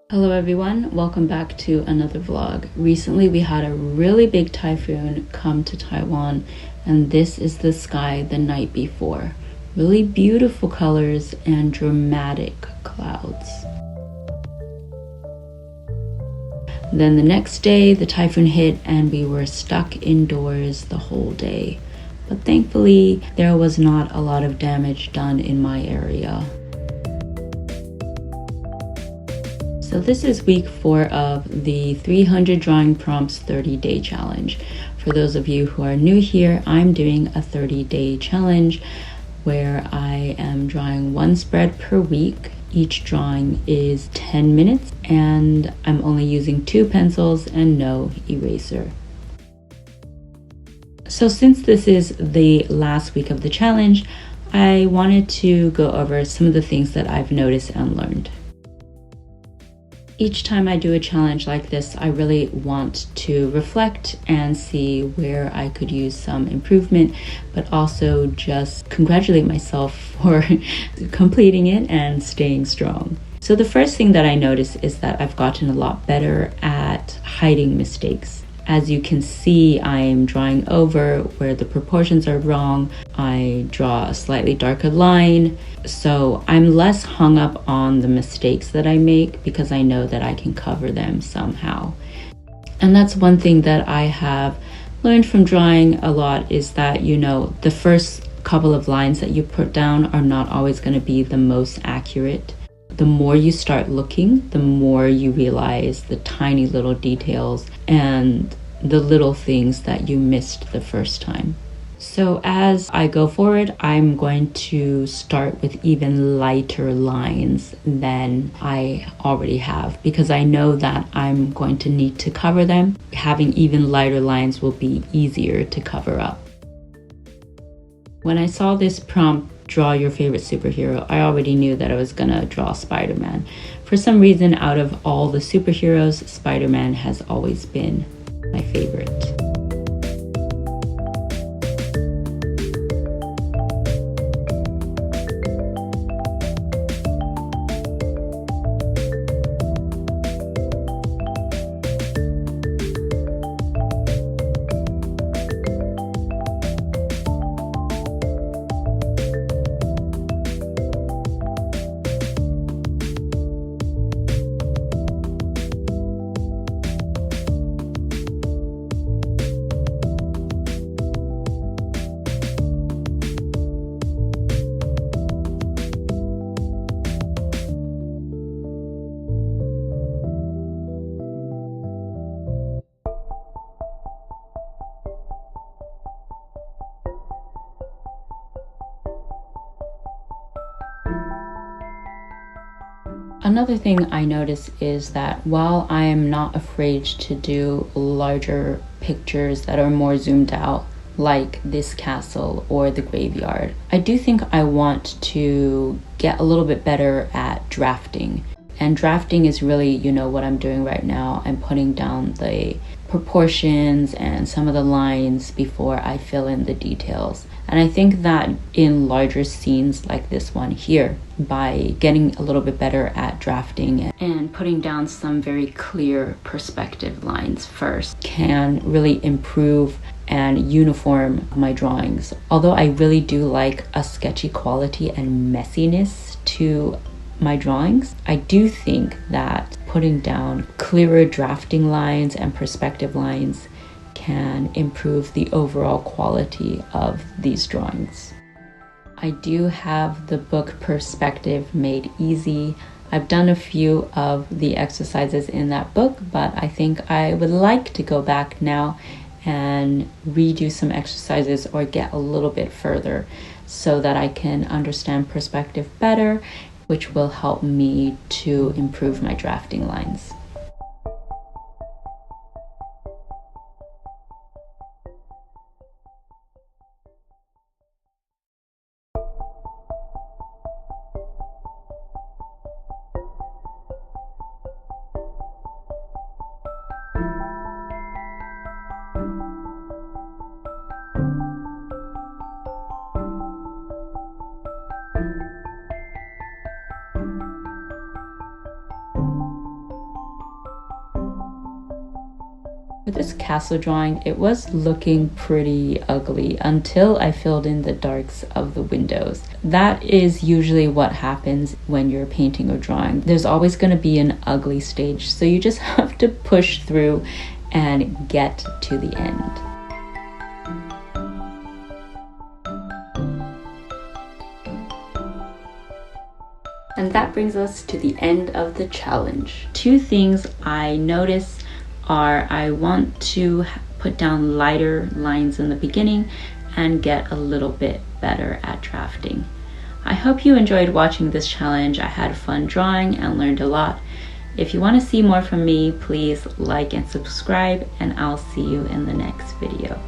Hello everyone, welcome back to another vlog. Recently we had a really big typhoon come to Taiwan, and this is the sky the night before. Really beautiful colors and dramatic clouds. Then the next day the typhoon hit and we were stuck indoors the whole day. But thankfully there was not a lot of damage done in my area. So this is week 4 of the 300 drawing prompts 30-day challenge. For those of you who are new here, I'm doing a 30-day challenge where I am drawing one spread per week. Each drawing is 10 minutes and I'm only using 2 pencils and no eraser. So since this is the last week of the challenge, I wanted to go over some of the things that I've noticed and learned. Each time I do a challenge like this, I really want to reflect and see where I could use some improvement, but also just congratulate myself for completing it and staying strong. So the first thing that I notice is that I've gotten a lot better at hiding mistakes. As you can see, I'm drawing over where the proportions are wrong. I draw a slightly darker line. So I'm less hung up on the mistakes that I make because I know that I can cover them somehow. And that's one thing that I have learned from drawing a lot is that, the first couple of lines that you put down are not always going to be the most accurate. The more you start looking, the more you realize the tiny little details and the little things that you missed the first time. So as I go forward, I'm going to start with even lighter lines than I already have because I know that I'm going to need to cover them. Having even lighter lines will be easier to cover up. When I saw this prompt, draw your favorite superhero, I already knew that I was gonna draw Spider-Man. For some reason, out of all the superheroes, Spider-Man has always been my favorite. Another thing I notice is that while I am not afraid to do larger pictures that are more zoomed out, like this castle or the graveyard, I do think I want to get a little bit better at drafting. And drafting is really, what I'm doing right now. I'm putting down the proportions and some of the lines before I fill in the details. And I think that in larger scenes like this one here, by getting a little bit better at drafting and putting down some very clear perspective lines first can really improve and uniform my drawings. Although I really do like a sketchy quality and messiness to my drawings, I do think that putting down clearer drafting lines and perspective lines can improve the overall quality of these drawings. I do have the book Perspective Made Easy. I've done a few of the exercises in that book, but I think I would like to go back now and redo some exercises or get a little bit further so that I can understand perspective better, which will help me to improve my drafting lines. With this castle drawing, it was looking pretty ugly until I filled in the darks of the windows. That is usually what happens when you're painting or drawing. There's always going to be an ugly stage, so you just have to push through and get to the end. And that brings us to the end of the challenge. Two things I noticed are I want to put down lighter lines in the beginning and get a little bit better at drafting. I hope you enjoyed watching this challenge. I had fun drawing and learned a lot. If you want to see more from me, please like and subscribe, and I'll see you in the next video.